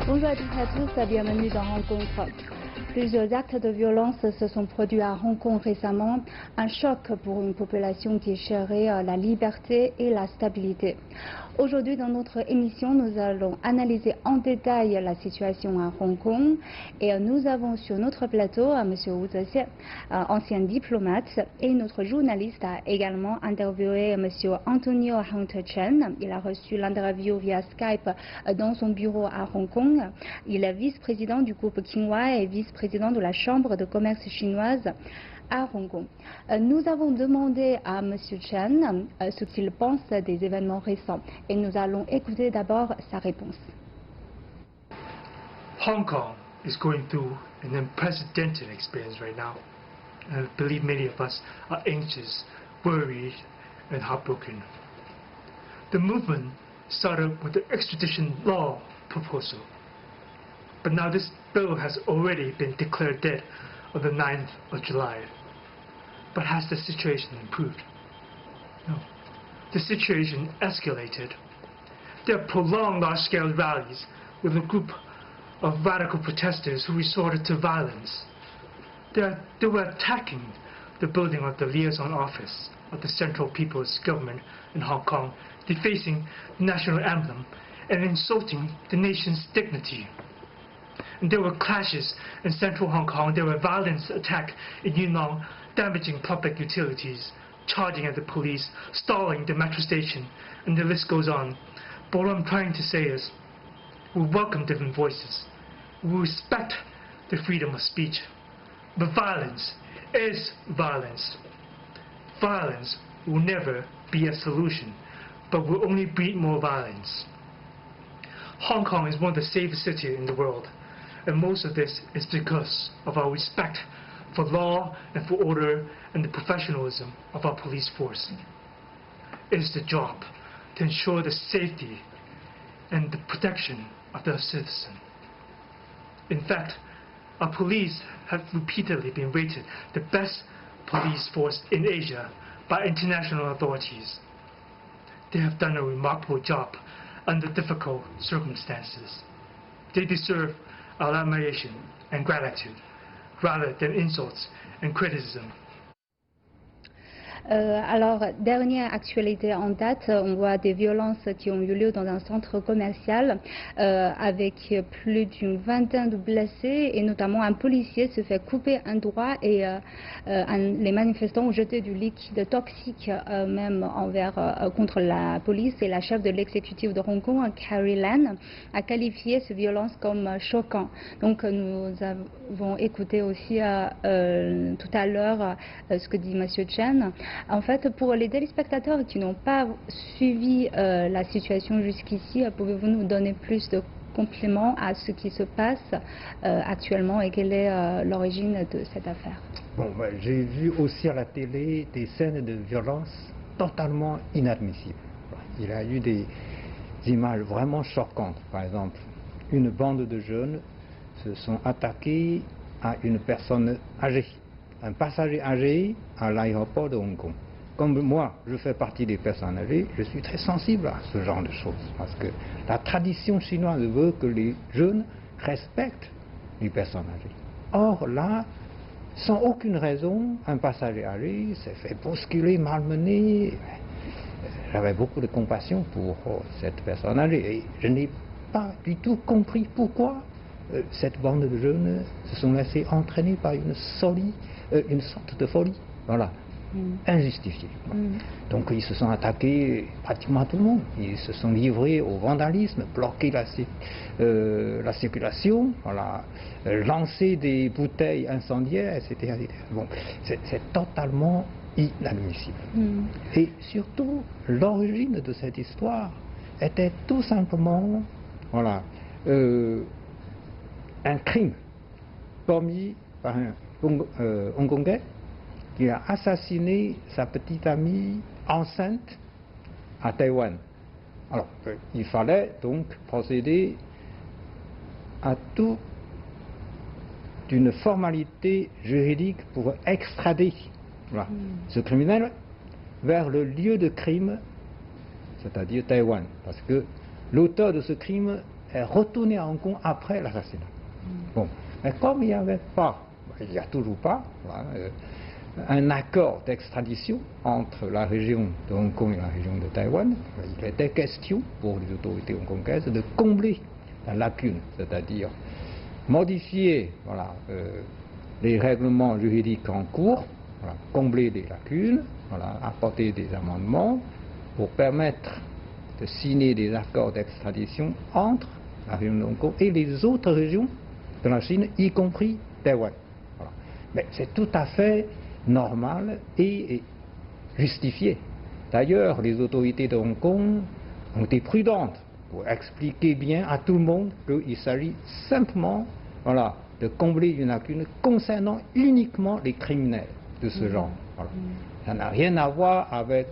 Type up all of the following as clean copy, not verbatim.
Bonjour à toutes et à tous, bienvenue dans Rencontre. Plusieurs actes de violence se sont produits à Hong Kong récemment, un choc pour une population qui chérit la liberté et la stabilité. Aujourd'hui, dans notre émission, nous allons analyser en détail la situation à Hong Kong et nous avons sur notre plateau M. Wu Zexie, ancien diplomate, et notre journaliste a également interviewé M. Antonio Hunter Chen. Il a reçu l'interview via Skype dans son bureau à Hong Kong. Il est vice-président du groupe Qinghua et vice-président de la Chambre de commerce chinoise à Hong Kong. Nous avons demandé à M. Chen ce qu'il pense des événements récents et nous allons écouter d'abord sa réponse. Hong Kong is going through an unprecedented experience right now. I believe many of us are anxious, worried, and heartbroken. The movement started with the extradition law proposal. But now this bill has already been declared dead on the 9th of July. But has the situation improved? No. The situation escalated. There are prolonged large-scale rallies with a group of radical protesters who resorted to violence. They were attacking the building of the liaison office of the Central People's Government in Hong Kong, defacing the national emblem and insulting the nation's dignity. And there were clashes in central Hong Kong. There were violent attacks in Yuen Long, damaging public utilities, charging at the police, stalling the metro station, and the list goes on. But what I'm trying to say is, we welcome different voices. We respect the freedom of speech. But violence is violence. Violence will never be a solution, but will only breed more violence. Hong Kong is one of the safest cities in the world, and most of this is because of our respect for law and for order and the professionalism of our police force. It is the job to ensure the safety and the protection of the citizen. In fact, our police have repeatedly been rated the best police force in Asia by international authorities. They have done a remarkable job under difficult circumstances. They deserve our admiration and gratitude rather than insults and criticism. Alors, dernière actualité en date, on voit des violences qui ont eu lieu dans un centre commercial avec plus d'une vingtaine de blessés et notamment un policier se fait couper un doigt et les manifestants ont jeté du liquide toxique même contre la police et la chef de l'exécutif de Hong Kong, Carrie Lam, a qualifié ces violences comme choquantes. Donc nous avons écouté aussi tout à l'heure ce que dit M. Chen. En fait, pour les téléspectateurs qui n'ont pas suivi la situation jusqu'ici, pouvez-vous nous donner plus de compléments à ce qui se passe actuellement et quelle est l'origine de cette affaire? Bon, j'ai vu aussi à la télé des scènes de violence totalement inadmissibles. Il y a eu des images vraiment choquantes. Par exemple, une bande de jeunes se sont attaqués à une personne âgée. Un passager âgé à l'aéroport de Hong Kong. Comme moi, je fais partie des personnes âgées, je suis très sensible à ce genre de choses. Parce que la tradition chinoise veut que les jeunes respectent les personnes âgées. Or là, sans aucune raison, un passager âgé s'est fait bousculer, malmener. J'avais beaucoup de compassion pour cette personne âgée. Et je n'ai pas du tout compris pourquoi cette bande de jeunes se sont laissés entraîner par une sorte de folie, voilà, injustifiée. Donc ils se sont attaqués pratiquement à tout le monde, ils se sont livrés au vandalisme, bloqué la circulation, voilà, lancé des bouteilles incendiaires, etc. Bon, c'est totalement inadmissible. Et surtout, l'origine de cette histoire était tout simplement, voilà, un crime commis par un Hongkongais qui a assassiné sa petite amie enceinte à Taïwan. Alors, il fallait donc procéder à toute une formalité juridique pour extrader ce criminel vers le lieu de crime, c'est-à-dire Taïwan, parce que l'auteur de ce crime est retourné à Hong Kong après l'assassinat. Bon, mais comme il n'y avait pas, il n'y a toujours pas, voilà, un accord d'extradition entre la région de Hong Kong et la région de Taïwan, il était question pour les autorités hongkongaises de combler la lacune, c'est-à-dire modifier voilà, les règlements juridiques en cours, voilà, combler les lacunes, voilà, apporter des amendements pour permettre de signer des accords d'extradition entre la région de Hong Kong et les autres régions de la Chine, y compris Taïwan. Voilà. Mais c'est tout à fait normal et justifié. D'ailleurs, les autorités de Hong Kong ont été prudentes pour expliquer bien à tout le monde qu'il s'agit simplement voilà, de combler une lacune concernant uniquement les criminels de ce genre. Voilà. Ça n'a rien à voir avec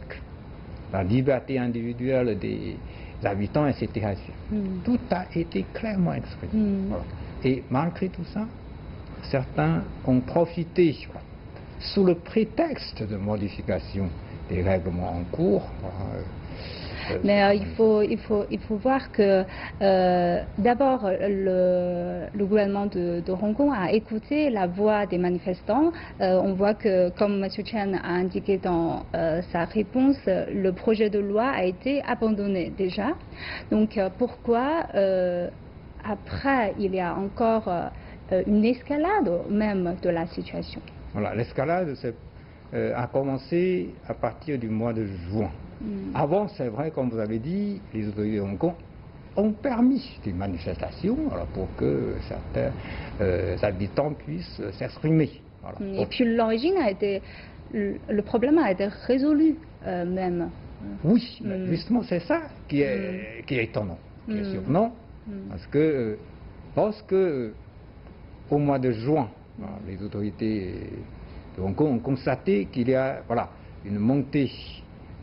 la liberté individuelle des habitants, etc. Tout a été clairement exprimé. Voilà. Et malgré tout ça, certains ont profité, voilà, sous le prétexte de modification des règlements en cours. Mais il faut voir que d'abord le gouvernement de Hong Kong a écouté la voix des manifestants. On voit que, comme M. Chen a indiqué dans sa réponse, le projet de loi a été abandonné déjà. Donc pourquoi après il y a encore une escalade même de la situation? Voilà, l'escalade a commencé à partir du mois de juin. Avant, c'est vrai, comme vous avez dit, les autorités de Hong Kong ont permis des manifestations alors, pour que certains habitants puissent s'exprimer. Voilà. Et puis l'origine a été, le problème a été résolu même. Oui, justement, c'est ça qui est étonnant, qui est surprenant, parce que lorsque au mois de juin, voilà, les autorités de Hong Kong ont constaté qu'il y a voilà, une montée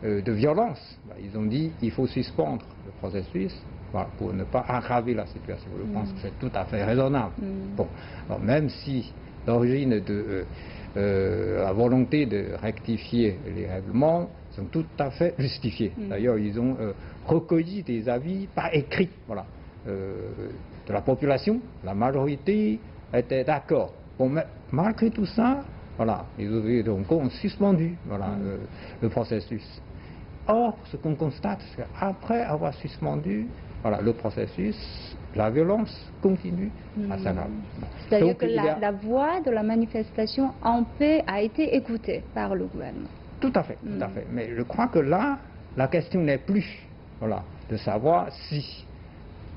de violence, ils ont dit qu'il faut suspendre le processus voilà, pour ne pas aggraver la situation. Je pense que c'est tout à fait raisonnable. Bon, alors même si l'origine de la volonté de rectifier les règlements sont tout à fait justifiées. D'ailleurs, ils ont recueilli des avis par écrit voilà, de la population. La majorité était d'accord. Bon, mais malgré tout ça, voilà, les autorités de Hong Kong ont suspendu voilà, le processus. Or, ce qu'on constate, c'est qu'après avoir suspendu voilà, le processus, la violence continue à s'aggraver. C'est-à-dire que la voix de la manifestation en paix a été écoutée par le gouvernement. Tout à fait, tout à fait. Mais je crois que là, la question n'est plus voilà, de savoir si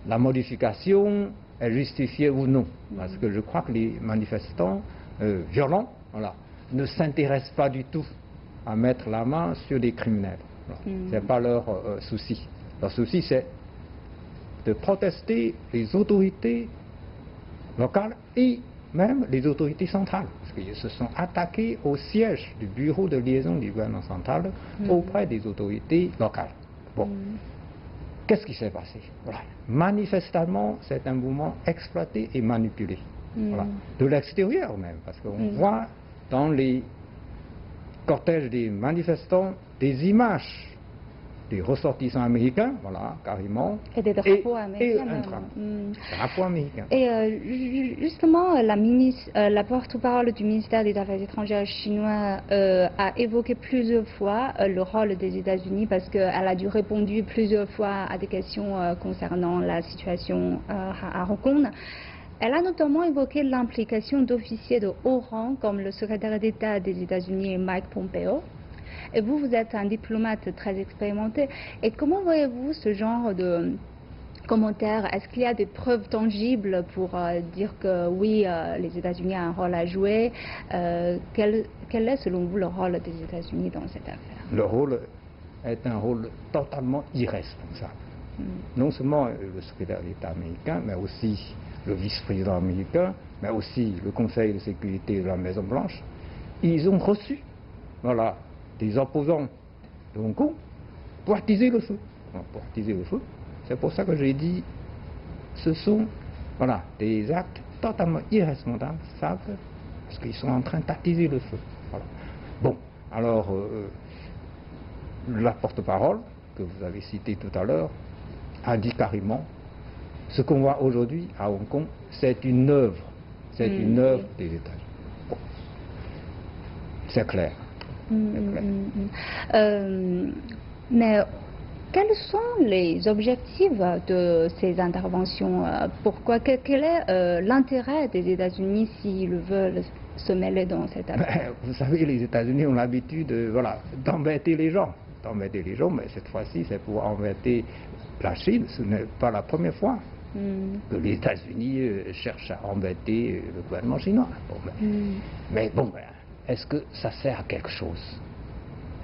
la modification est justifiée ou non. Parce que je crois que les manifestants violents voilà, ne s'intéressent pas du tout à mettre la main sur des criminels. Ce n'est pas leur souci. Leur souci, c'est de protester les autorités locales et même les autorités centrales. Parce qu'ils se sont attaqués au siège du bureau de liaison du gouvernement central auprès des autorités locales. Bon. Qu'est-ce qui s'est passé? Voilà. Manifestement, c'est un mouvement exploité et manipulé. Voilà. De l'extérieur même, parce qu'on voit dans les cortèges des manifestants des images des ressortissants américains, voilà, carrément, et des drapeaux américains. Drapeaux américains. Et justement, la porte-parole du ministère des Affaires étrangères chinois a évoqué plusieurs fois le rôle des États-Unis parce qu'elle a dû répondre plusieurs fois à des questions concernant la situation à Hong Kong. Elle a notamment évoqué l'implication d'officiers de haut rang comme le secrétaire d'État des États-Unis Mike Pompeo. Et vous, vous êtes un diplomate très expérimenté. Et comment voyez-vous ce genre de commentaires? Est-ce qu'il y a des preuves tangibles pour dire que oui, les États-Unis ont un rôle à jouer? Quel est selon vous le rôle des États-Unis dans cette affaire? Le rôle est un rôle totalement irresponsable. Non seulement le secrétaire d'État américain, mais aussi le vice-président américain, mais aussi le Conseil de sécurité de la Maison-Blanche, ils ont reçu voilà, des opposants de Hong Kong pour attiser le feu. Pour attiser le feu. C'est pour ça que j'ai dit ce sont voilà, des actes totalement irresponsables, parce qu'ils sont en train d'attiser le feu. Voilà. Bon, alors, la porte-parole que vous avez citée tout à l'heure a dit carrément Ce qu'on voit aujourd'hui à Hong Kong, c'est une œuvre. C'est une œuvre des États-Unis. Bon. C'est clair. Mais quels sont les objectifs de ces interventions? Pourquoi? Quel est l'intérêt des États-Unis s'ils veulent se mêler dans cette affaire? Vous savez, les États-Unis ont l'habitude d'embêter les gens. Mais cette fois-ci, c'est pour embêter la Chine. Ce n'est pas la première fois que les États-Unis cherchent à embêter le gouvernement chinois. Mais bon, est-ce que ça sert à quelque chose?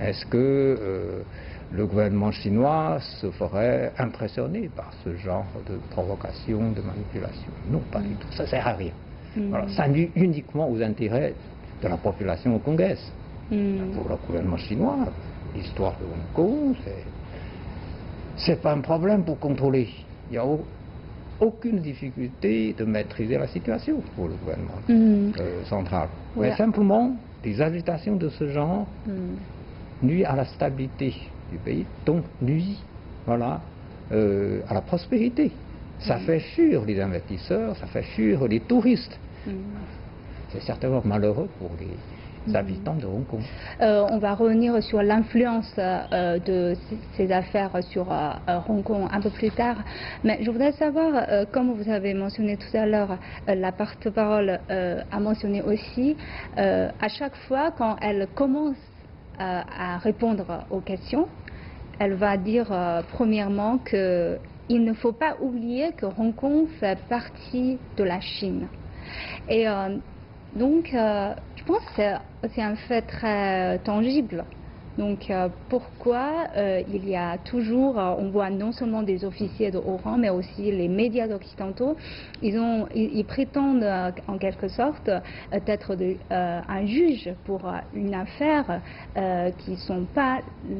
Est-ce que le gouvernement chinois se ferait impressionner par ce genre de provocation, de manipulation? Non, pas du tout. Ça ne sert à rien. Voilà, ça nuit uniquement aux intérêts de la population hongkongaise. Pour le gouvernement chinois, l'histoire de Hong Kong, c'est pas un problème pour contrôler. Il n'y a aucune difficulté de maîtriser la situation pour le gouvernement central. Mais simplement, des agitations de ce genre nuisent à la stabilité du pays, donc nuisent à la prospérité. Ça fait fuir les investisseurs, ça fait fuir les touristes. C'est certainement malheureux pour les habitants de Hong Kong. On va revenir sur l'influence de ces affaires sur Hong Kong un peu plus tard. Mais je voudrais savoir, comme vous avez mentionné tout à l'heure, la porte-parole a mentionné aussi, à chaque fois quand elle commence à répondre aux questions, elle va dire premièrement qu'il ne faut pas oublier que Hong Kong fait partie de la Chine. Et donc, je pense que c'est un fait très tangible. Donc, pourquoi il y a toujours, on voit non seulement des officiers de haut rang, mais aussi les médias occidentaux, ils prétendent en quelque sorte être un juge pour une affaire qui ne sont pas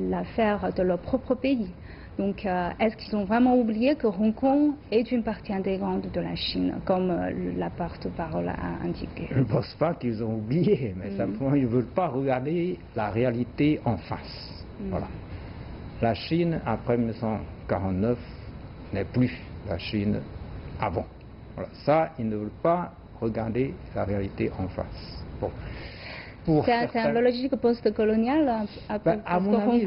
l'affaire de leur propre pays. Donc, est-ce qu'ils ont vraiment oublié que Hong Kong est une partie intégrante de la Chine, comme la porte-parole a indiqué? Je ne pense pas qu'ils ont oublié, mais simplement ils ne veulent pas regarder la réalité en face. Voilà. La Chine, après 1949, n'est plus la Chine avant. Voilà. Ça, ils ne veulent pas regarder la réalité en face. Bon. C'est un peu logique post-colonial, à mon avis,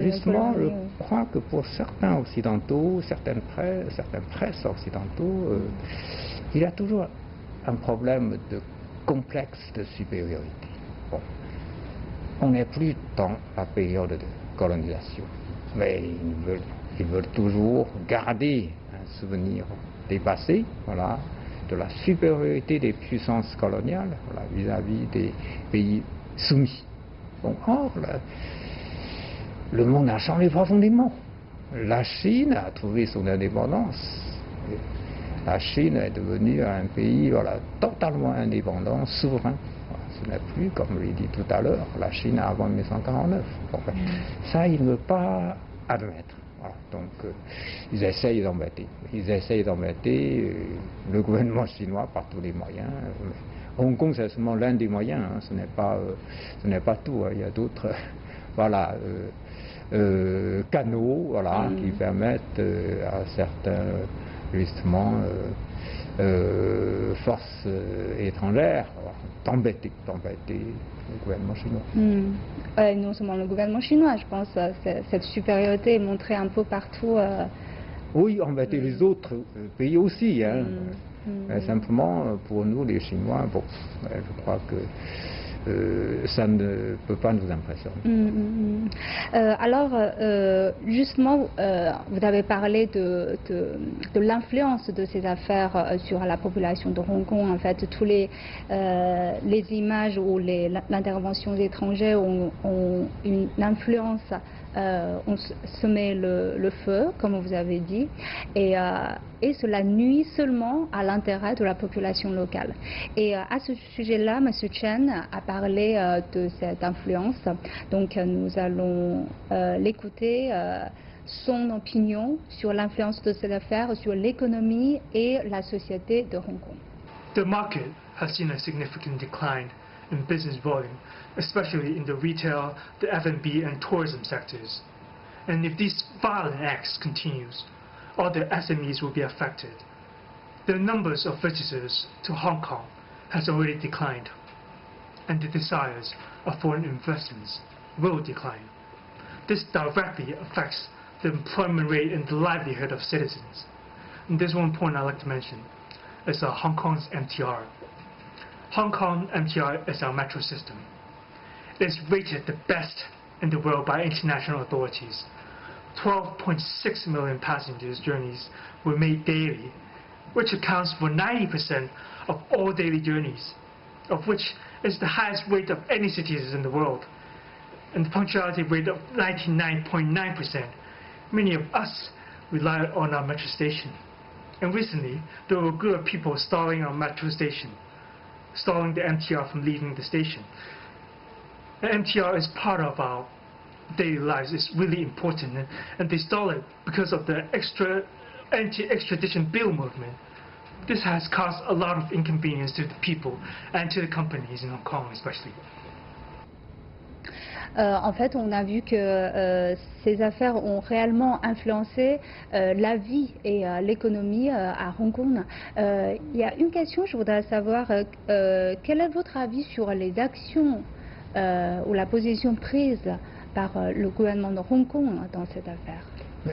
justement, je crois que pour certains occidentaux, certaines presses occidentaux, il y a toujours un problème de complexe de supériorité. Bon. On n'est plus dans la période de colonisation, mais ils veulent toujours garder un souvenir des passés, voilà, de la supériorité des puissances coloniales vis-à-vis des pays soumis. Bon, or, le monde a changé profondément. La Chine a trouvé son indépendance. La Chine est devenue un pays totalement indépendant, souverain. Ce n'est plus, comme je l'ai dit tout à l'heure, la Chine avant 1949. Bon, ça, il ne veut pas admettre. Voilà, donc, ils essayent d'embêter. Le gouvernement chinois par tous les moyens. Hong Kong, c'est seulement l'un des moyens. Hein, ce n'est pas tout. Hein, il y a d'autres, canaux, qui permettent à certains, justement, forces étrangères d'embêter le gouvernement chinois. Non seulement le gouvernement chinois, je pense cette supériorité est montrée un peu partout. Oui, embêter les autres pays aussi. Hein. Simplement, pour nous, les Chinois, bon, je crois que ça ne peut pas nous impressionner. Alors, justement, vous avez parlé de l'influence de ces affaires sur la population de Hong Kong. En fait, tous les images ou l'intervention étrangère ont une influence. On se met le feu, comme vous avez dit, et cela nuit seulement à l'intérêt de la population locale. Et à ce sujet-là, M. Chen a parlé de cette influence. Donc nous allons l'écouter, son opinion sur l'influence de cette affaire sur l'économie et la société de Hong Kong. The market has seen a significant decline in business volume, especially in the retail, the F&B and tourism sectors. And if these violent acts continues, all the SMEs will be affected. The numbers of visitors to Hong Kong has already declined, and the desires of foreign investments will decline. This directly affects the employment rate and the livelihood of citizens. And there's one point I'd like to mention, is Hong Kong's MTR. Hong Kong MTR is our metro system. It is rated the best in the world by international authorities. 12.6 million passengers journeys were made daily, which accounts for 90% of all daily journeys, of which is the highest rate of any cities in the world, and the punctuality rate of 99.9%. Many of us rely on our metro station. And recently, there were a group of people stalling our metro station, stalling the MTR from leaving the station. The MTR is part of our daily lives. It's really important, and they stall it because of the anti-extradition bill movement. This has caused a lot of inconvenience to the people and to the companies in Hong Kong especially. En fait, on a vu que ces affaires ont réellement influencé la vie et l'économie à Hong Kong. Il y a une question, je voudrais savoir, quel est votre avis sur les actions ou la position prise par le gouvernement de Hong Kong dans cette affaire?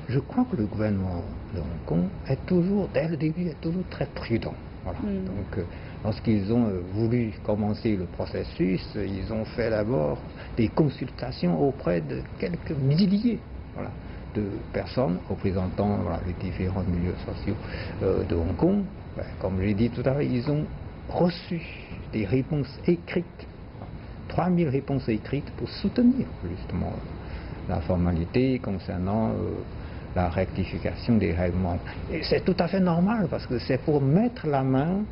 Je crois que le gouvernement de Hong Kong est toujours, dès le début, est toujours très prudent. Voilà. Donc, lorsqu'ils ont voulu commencer le processus, ils ont fait d'abord des consultations auprès de quelques milliers de personnes représentant les différents milieux sociaux de Hong Kong. Comme j'ai dit tout à l'heure, ils ont reçu des réponses écrites, 3000 réponses écrites pour soutenir justement la formalité concernant la rectification des règlements. Et c'est tout à fait normal parce que c'est pour mettre la main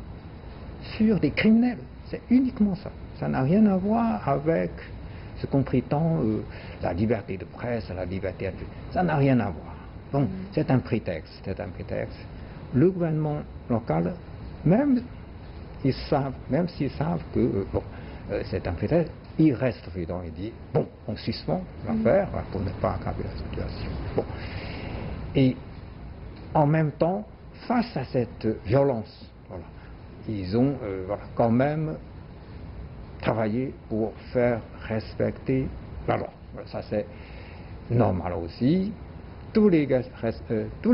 sur des criminels. C'est uniquement ça. Ça n'a rien à voir avec ce qu'on prétend la liberté de presse, la liberté. Ça n'a rien à voir. Donc c'est un prétexte. C'est un prétexte. Le gouvernement local, même s'ils savent que c'est un prétexte, il reste prudent et dit bon, on suspend l'affaire pour ne pas aggraver la situation. Bon. Et en même temps, face à cette violence, ils ont quand même travaillé pour faire respecter la loi. Ça c'est normal aussi. Tous les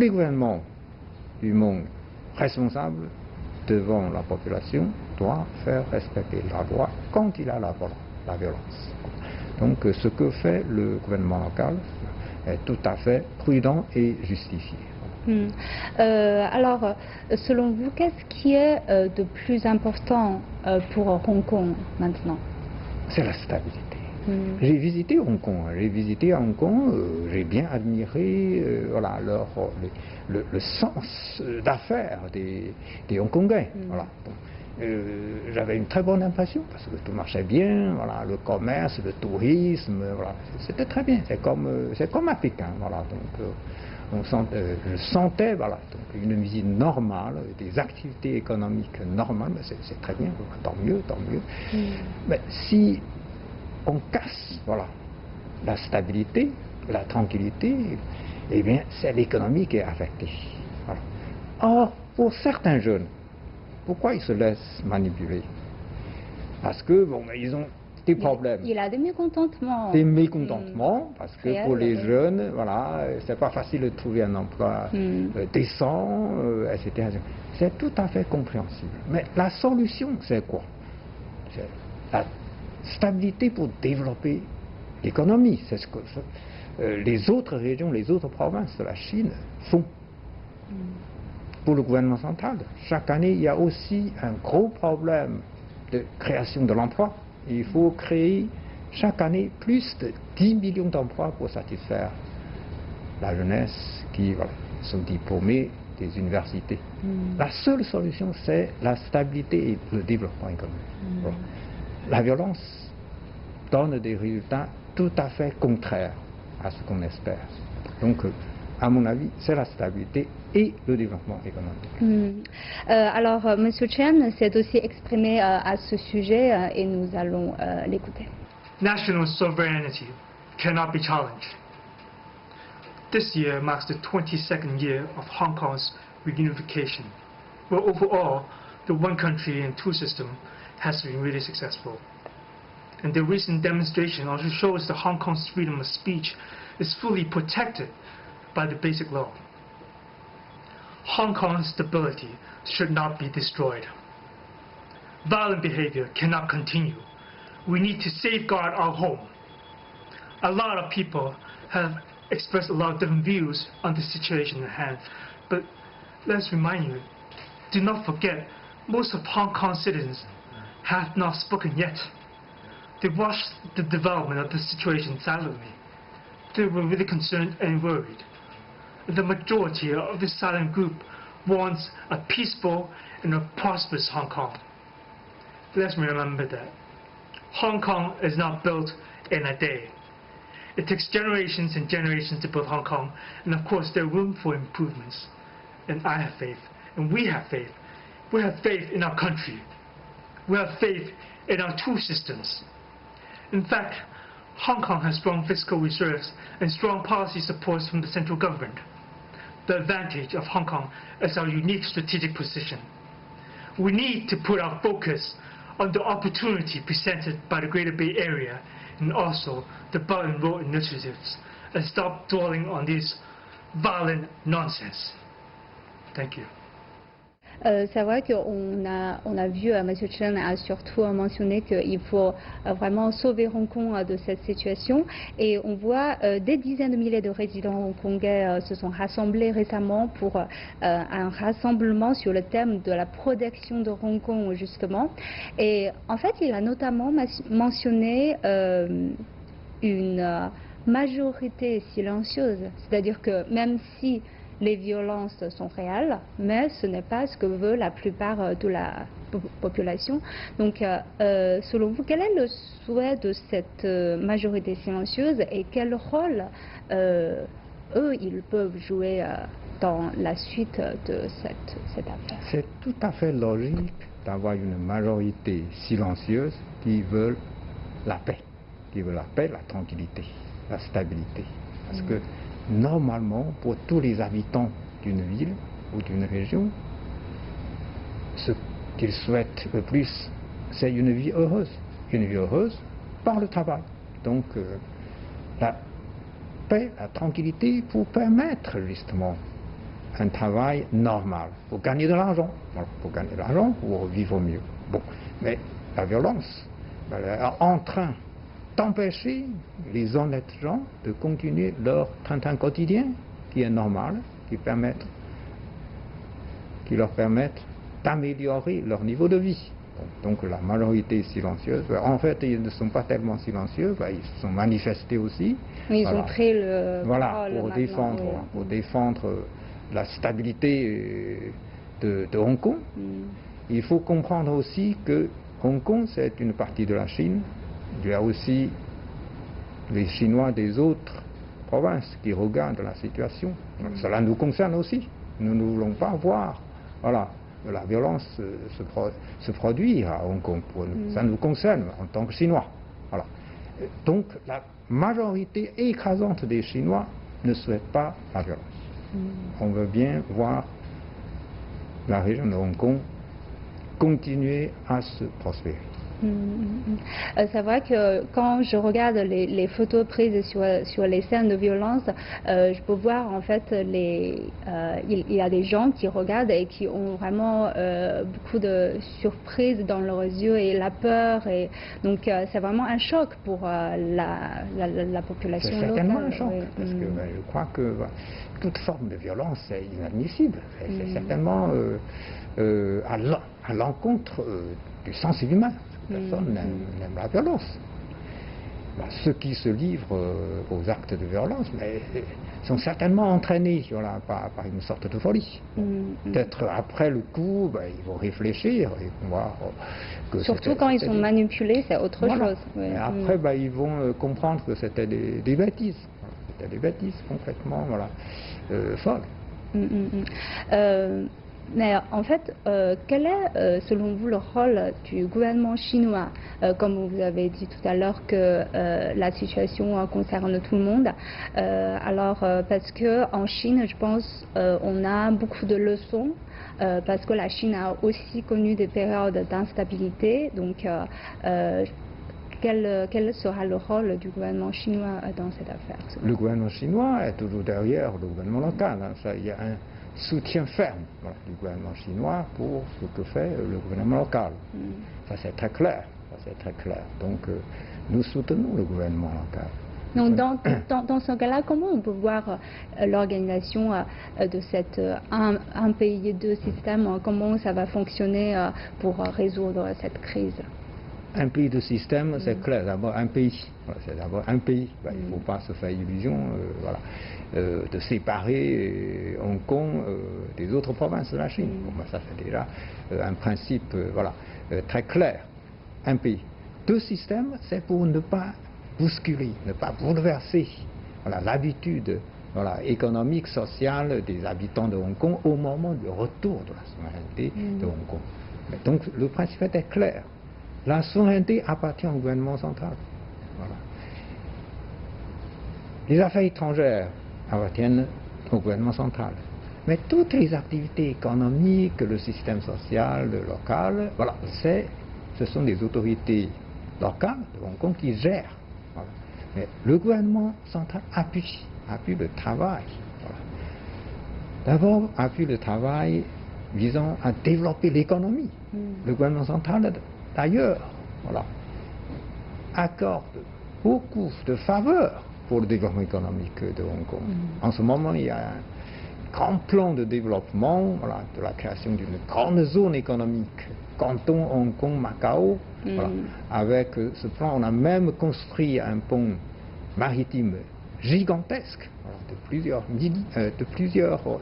gouvernements du monde responsables devant la population doivent faire respecter la loi quand il y a la violence. Donc ce que fait le gouvernement local est tout à fait prudent et justifié. Alors, selon vous, qu'est-ce qui est de plus important pour Hong Kong maintenant? C'est la stabilité. J'ai visité Hong Kong. J'ai bien admiré le sens d'affaires des Hongkongais. Voilà. J'avais une très bonne impression parce que tout marchait bien, le commerce, le tourisme, c'était très bien. C'est comme à Pékin. Donc, je sentais donc une visite normale, des activités économiques normales, c'est très bien, tant mieux. Mais si on casse la stabilité, la tranquillité, eh bien c'est l'économie qui est affectée. Or, pour certains jeunes, pourquoi ils se laissent manipuler? Parce que ils ont des problèmes. Il a des mécontentements. Des mécontentements, parce que pour les jeunes, c'est pas facile de trouver un emploi décent, etc. C'est tout à fait compréhensible. Mais la solution, c'est quoi? C'est la stabilité pour développer l'économie. C'est ce que les autres régions, les autres provinces de la Chine font. Pour le gouvernement central, chaque année, il y a aussi un gros problème de création de l'emploi. Il faut créer chaque année plus de 10 millions d'emplois pour satisfaire la jeunesse qui sont diplômés des universités. La seule solution, c'est la stabilité et le développement économique. La violence donne des résultats tout à fait contraires à ce qu'on espère. Donc, à mon avis, c'est la stabilité et le développement économique. Alors, M. Chen s'est aussi exprimé à ce sujet et nous allons l'écouter. National sovereignty cannot be challenged. This year marks the 22nd year of Hong Kong's reunification, where overall the one country and two system has been really successful. And the recent demonstration also shows that Hong Kong's freedom of speech is fully protected by the Basic Law. Hong Kong's stability should not be destroyed. Violent behavior cannot continue. We need to safeguard our home. A lot of people have expressed a lot of different views on the situation at hand, but let's remind you, do not forget, most of Hong Kong citizens have not spoken yet. They watched the development of the situation silently. They were really concerned and worried. The majority of this silent group wants a peaceful and a prosperous Hong Kong. Let's remember that Hong Kong is not built in a day. It takes generations and generations to build Hong Kong, and of course there is room for improvements. And I have faith, and we have faith. We have faith in our country. We have faith in our two systems. In fact, Hong Kong has strong fiscal reserves and strong policy supports from the central government. The advantage of Hong Kong is our unique strategic position. We need to put our focus on the opportunity presented by the Greater Bay Area and also the Belt and Road initiatives, and stop dwelling on this violent nonsense. Thank you. C'est vrai qu'on a vu, M. Chen a surtout mentionné qu'il faut vraiment sauver Hong Kong de cette situation, et on voit des dizaines de milliers de résidents hongkongais se sont rassemblés récemment pour un rassemblement sur le thème de la protection de Hong Kong justement, et en fait il a notamment mentionné une majorité silencieuse, c'est-à-dire que même si les violences sont réelles, mais ce n'est pas ce que veut la plupart de la population. Donc, selon vous, quel est le souhait de cette majorité silencieuse et quel rôle eux, ils peuvent jouer dans la suite de cette affaire? C'est tout à fait logique d'avoir une majorité silencieuse qui veut la paix, la tranquillité, la stabilité. Parce que normalement, pour tous les habitants d'une ville ou d'une région, ce qu'ils souhaitent le plus, c'est une vie heureuse. Une vie heureuse par le travail. Donc, la paix, la tranquillité pour permettre justement un travail normal, pour gagner de l'argent. Voilà, pour gagner de l'argent, pour vivre mieux. Bon, mais la violence, elle est en train d'empêcher les honnêtes gens de continuer leur train-train quotidien, qui est normal, qui leur permettent d'améliorer leur niveau de vie. Donc la majorité silencieuse, en fait ils ne sont pas tellement silencieux, ils se sont manifestés aussi. Oui, ils ont pris le pour défendre la stabilité de Hong Kong. Il faut comprendre aussi que Hong Kong c'est une partie de la Chine. Il y a aussi les Chinois des autres provinces qui regardent la situation. Cela nous concerne aussi. Nous ne voulons pas voir la violence se produire à Hong Kong. Ça nous concerne en tant que Chinois. Voilà. Donc la majorité écrasante des Chinois ne souhaite pas la violence. On veut bien voir la région de Hong Kong continuer à se prospérer. C'est vrai que quand je regarde les photos prises sur les scènes de violence, je peux voir en fait il y a des gens qui regardent et qui ont vraiment beaucoup de surprises dans leurs yeux et la peur, et donc c'est vraiment un choc pour la population locale. C'est certainement un choc, parce que je crois que toute forme de violence est inadmissible. C'est certainement à l'encontre du sens humain. Personne n'aime la violence. Ceux qui se livrent aux actes de violence sont certainement entraînés par une sorte de folie. Peut-être après le coup, ils vont réfléchir et voir que surtout quand ils sont manipulés, c'est autre chose. Oui. Et après, ils vont comprendre que c'était des bêtises. C'était des bêtises complètement folles. Mais en fait, quel est, selon vous, le rôle du gouvernement chinois? Comme vous avez dit tout à l'heure que la situation concerne tout le monde. Parce que en Chine, je pense, on a beaucoup de leçons. Parce que la Chine a aussi connu des périodes d'instabilité. Donc, quel sera le rôle du gouvernement chinois dans cette affaire? Le gouvernement chinois est toujours derrière le gouvernement local. Il y a un soutien ferme du gouvernement chinois pour ce que fait le gouvernement local. Ça c'est très clair. Donc nous soutenons le gouvernement local. Donc dans ce cas-là, comment on peut voir l'organisation de cette un pays, deux systèmes, comment ça va fonctionner pour résoudre cette crise? Un pays de système, c'est clair, d'abord un pays. C'est d'abord un pays. Il ne faut pas se faire illusion de séparer Hong Kong des autres provinces de la Chine. Ça c'est déjà un principe très clair. Un pays. Deux systèmes, c'est pour ne pas bousculer, ne pas bouleverser l'habitude économique, sociale des habitants de Hong Kong au moment du retour de la souveraineté de Hong Kong. Donc le principe était clair. La souveraineté appartient au gouvernement central. Les affaires étrangères appartiennent au gouvernement central. Mais toutes les activités économiques, le système social, le local, ce sont des autorités locales de Hong Kong qui gèrent. Mais le gouvernement central appuie le travail. D'abord, appuie le travail visant à développer l'économie. Le gouvernement central, d'ailleurs, accorde beaucoup de faveurs pour le développement économique de Hong Kong. En ce moment, il y a un grand plan de développement, de la création d'une grande zone économique, canton Hong Kong, Macao. Avec ce plan, on a même construit un pont maritime gigantesque de plusieurs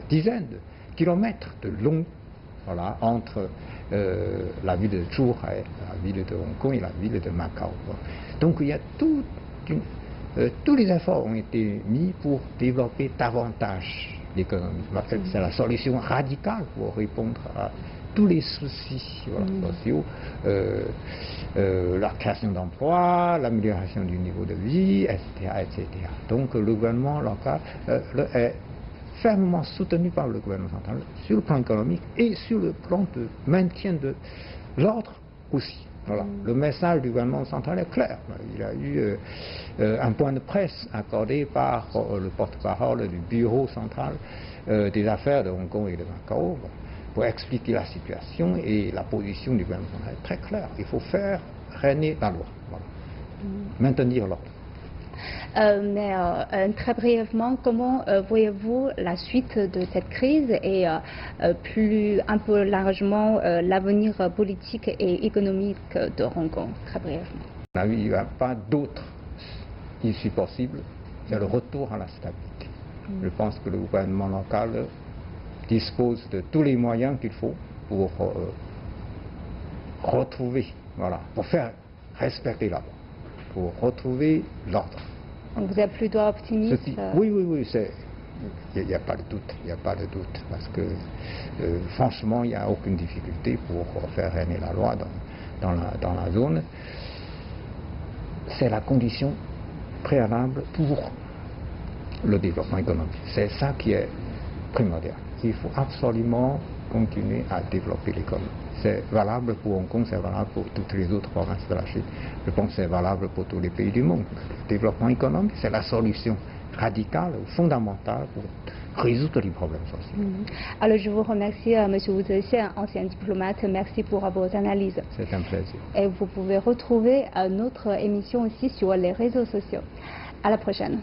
dizaines de kilomètres de long entre la ville de Zhuhai, la ville de Hong Kong et la ville de Macao. Donc il y a tous les efforts ont été mis pour développer davantage l'économie. C'est la solution radicale pour répondre à tous les soucis sociaux, la création d'emplois, l'amélioration du niveau de vie, etc. Donc le gouvernement local est fermement soutenu par le gouvernement central sur le plan économique et sur le plan de maintien de l'ordre aussi. Le message du gouvernement central est clair. Il y a eu un point de presse accordé par le porte-parole du bureau central des affaires de Hong Kong et de Macao pour expliquer la situation, et la position du gouvernement central est très claire. Il faut faire régner la loi, maintenir l'ordre. Mais très brièvement, comment voyez-vous la suite de cette crise et un peu largement l'avenir politique et économique de Hong Kong, très brièvement? Il n'y a pas d'autre issue possible, c'est le retour à la stabilité. Je pense que le gouvernement local dispose de tous les moyens qu'il faut pour retrouver, pour faire respecter la loi, pour retrouver l'ordre. Vous êtes plutôt optimiste? Oui, il n'y a pas de doute, parce que franchement, il n'y a aucune difficulté pour faire régner la loi dans la zone. C'est la condition préalable pour le développement économique. C'est ça qui est primordial. Il faut absolument continuer à développer l'économie. C'est valable pour Hong Kong, c'est valable pour toutes les autres provinces de la Chine. Je pense que c'est valable pour tous les pays du monde. Le développement économique, c'est la solution radicale ou fondamentale pour résoudre les problèmes sociaux. Alors je vous remercie, M. Wu Zexian, ancien diplomate. Merci pour vos analyses. C'est un plaisir. Et vous pouvez retrouver notre émission aussi sur les réseaux sociaux. À la prochaine.